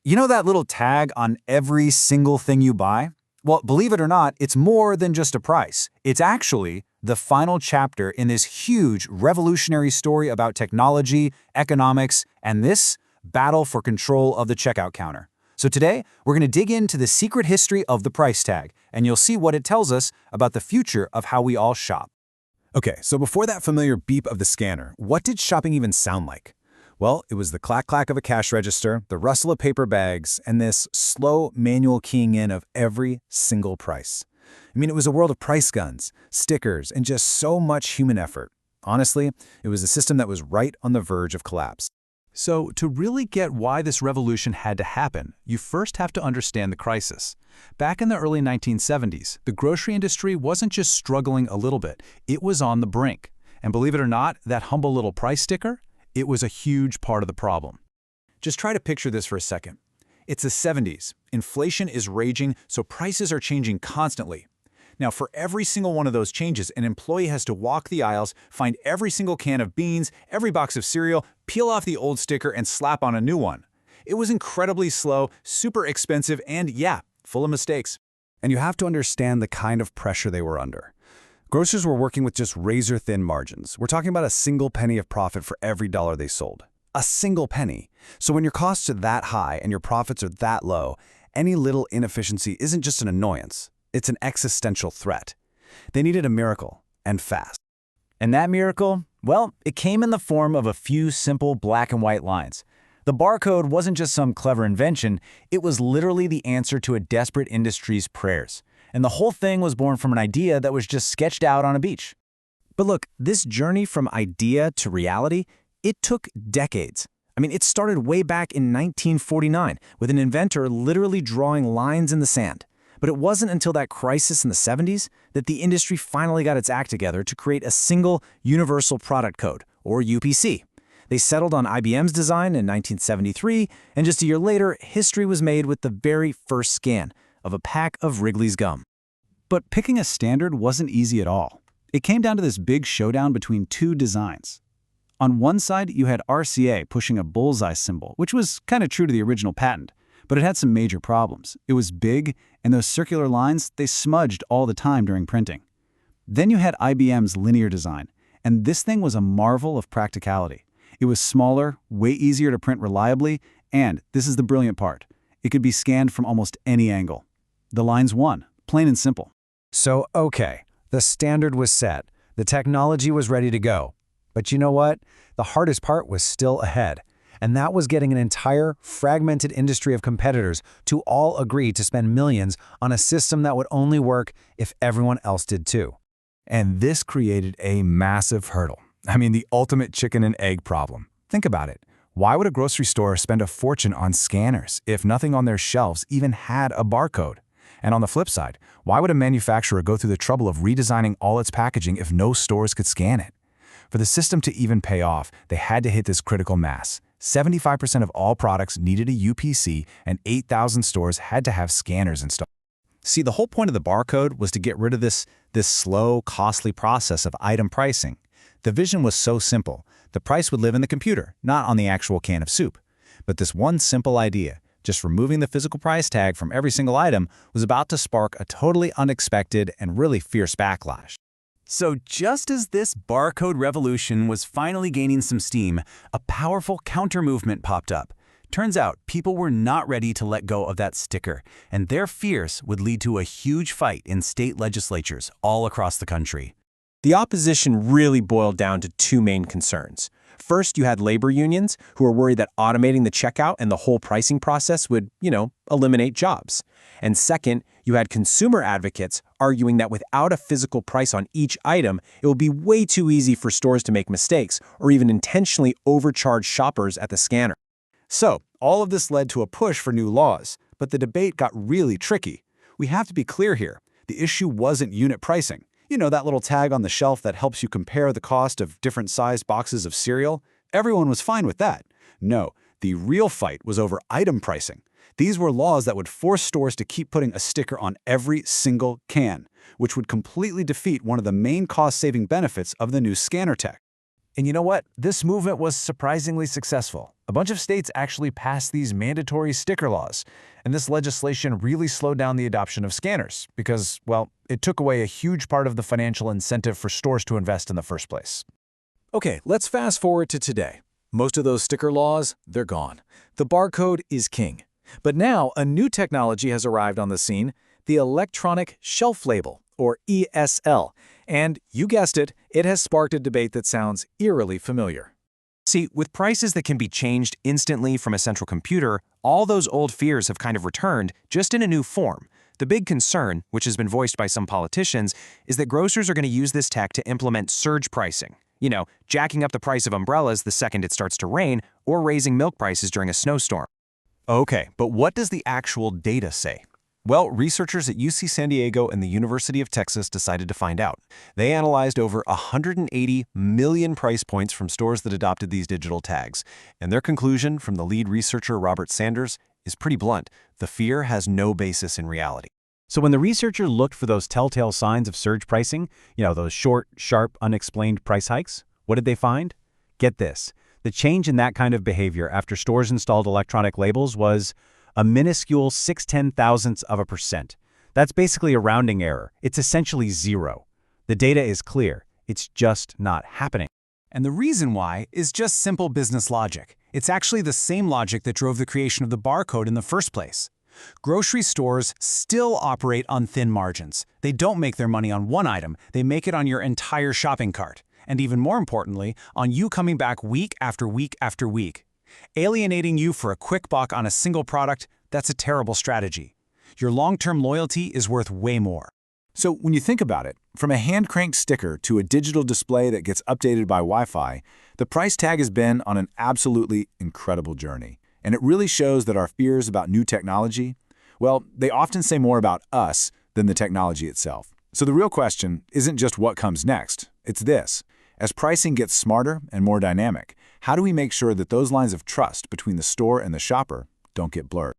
You know that little tag on every single thing you buy? Well, believe it or not, it's more than just a price. It's actually the final chapter in this huge revolutionary story about technology, economics, and this battle for control of the checkout counter. So today, we're going to dig into the secret history of the price tag, and you'll see what it tells us about the future of how we all shop. Okay, so before that familiar beep of the scanner, what did shopping even sound like? Well, it was the clack-clack of a cash register, the rustle of paper bags, and this slow manual keying in of every single price. I mean, it was a world of price guns, stickers, and just so much human effort. Honestly, it was a system that was right on the verge of collapse. So, to really get why this revolution had to happen, you first have to understand the crisis. Back in the early 1970s, the grocery industry wasn't just struggling a little bit, it was on the brink. And believe it or not, that humble little price sticker, it was a huge part of the problem. Just try to picture this for a second. It's the 70s. Inflation is raging, so prices are changing constantly. Now, for every single one of those changes, an employee has to walk the aisles, find every single can of beans, every box of cereal, peel off the old sticker, and slap on a new one. It was incredibly slow, super expensive, and yeah, full of mistakes. And you have to understand the kind of pressure they were under. Grocers were working with just razor-thin margins. We're talking about a single penny of profit for every dollar they sold. A single penny. So when your costs are that high and your profits are that low, any little inefficiency isn't just an annoyance. It's an existential threat. They needed a miracle, and fast. And that miracle? Well, it came in the form of a few simple black and white lines. The barcode wasn't just some clever invention, it was literally the answer to a desperate industry's prayers. And the whole thing was born from an idea that was just sketched out on a beach. But look, this journey from idea to reality, it took decades. I mean, it started way back in 1949 with an inventor literally drawing lines in the sand. But it wasn't until that crisis in the 70s that the industry finally got its act together to create a single Universal Product Code, or UPC. They settled on IBM's design in 1973, and just a year later, history was made with the very first scan of a pack of Wrigley's gum. But picking a standard wasn't easy at all. It came down to this big showdown between two designs. On one side, you had RCA pushing a bullseye symbol, which was kind of true to the original patent, but it had some major problems. It was big, and those circular lines, they smudged all the time during printing. Then you had IBM's linear design, and this thing was a marvel of practicality. It was smaller, way easier to print reliably, and, this is the brilliant part, it could be scanned from almost any angle. The lines won, plain and simple. So, okay, the standard was set. The technology was ready to go. But you know what? The hardest part was still ahead. And that was getting an entire fragmented industry of competitors to all agree to spend millions on a system that would only work if everyone else did too. And this created a massive hurdle. I mean, the ultimate chicken and egg problem. Think about it. Why would a grocery store spend a fortune on scanners if nothing on their shelves even had a barcode? And on the flip side, why would a manufacturer go through the trouble of redesigning all its packaging if no stores could scan it? For the system to even pay off, they had to hit this critical mass. 75% of all products needed a UPC, and 8,000 stores had to have scanners installed. See, the whole point of the barcode was to get rid of this slow, costly process of item pricing. The vision was so simple. The price would live in the computer, not on the actual can of soup. But this one simple idea, just removing the physical price tag from every single item, was about to spark a totally unexpected and really fierce backlash. So just as this barcode revolution was finally gaining some steam, a powerful counter-movement popped up. Turns out people were not ready to let go of that sticker, and their fears would lead to a huge fight in state legislatures all across the country. The opposition really boiled down to two main concerns. First, you had labor unions who were worried that automating the checkout and the whole pricing process would, eliminate jobs. And second, you had consumer advocates arguing that without a physical price on each item, it would be way too easy for stores to make mistakes or even intentionally overcharge shoppers at the scanner. So, all of this led to a push for new laws, but the debate got really tricky. We have to be clear here. The issue wasn't unit pricing. You know, that little tag on the shelf that helps you compare the cost of different sized boxes of cereal? Everyone was fine with that. No, the real fight was over item pricing. These were laws that would force stores to keep putting a sticker on every single can, which would completely defeat one of the main cost-saving benefits of the new scanner tech. And you know what? This movement was surprisingly successful. a bunch of states actually passed these mandatory sticker laws, and this legislation really slowed down the adoption of scanners because, well, it took away a huge part of the financial incentive for stores to invest in the first place. Okay, let's fast forward to today. Most of those sticker laws, they're gone. The barcode is king. But now a new technology has arrived on the scene, the electronic shelf label, or ESL. And you guessed it, it has sparked a debate that sounds eerily familiar. See, with prices that can be changed instantly from a central computer, all those old fears have kind of returned, just in a new form. The big concern, which has been voiced by some politicians, is that grocers are going to use this tech to implement surge pricing. You know, jacking up the price of umbrellas the second it starts to rain, or raising milk prices during a snowstorm. Okay, but what does the actual data say? Well, researchers at UC San Diego and the University of Texas decided to find out. They analyzed over 180 million price points from stores that adopted these digital tags. And their conclusion from the lead researcher, Robert Sanders, is pretty blunt. The fear has no basis in reality. So when the researcher looked for those telltale signs of surge pricing, those short, sharp, unexplained price hikes, what did they find? Get this. The change in that kind of behavior after stores installed electronic labels was a minuscule 0.6%. That's basically a rounding error. It's essentially zero. The data is clear. It's just not happening. And the reason why is just simple business logic. It's actually the same logic that drove the creation of the barcode in the first place. Grocery stores still operate on thin margins. They don't make their money on one item, they make it on your entire shopping cart. And even more importantly, on you coming back week after week after week. Alienating you for a quick buck on a single product, that's a terrible strategy. Your long-term loyalty is worth way more. So when you think about it, from a hand-cranked sticker to a digital display that gets updated by Wi-Fi, the price tag has been on an absolutely incredible journey. And it really shows that our fears about new technology, well, they often say more about us than the technology itself. So the real question isn't just what comes next, it's this. As pricing gets smarter and more dynamic, how do we make sure that those lines of trust between the store and the shopper don't get blurred?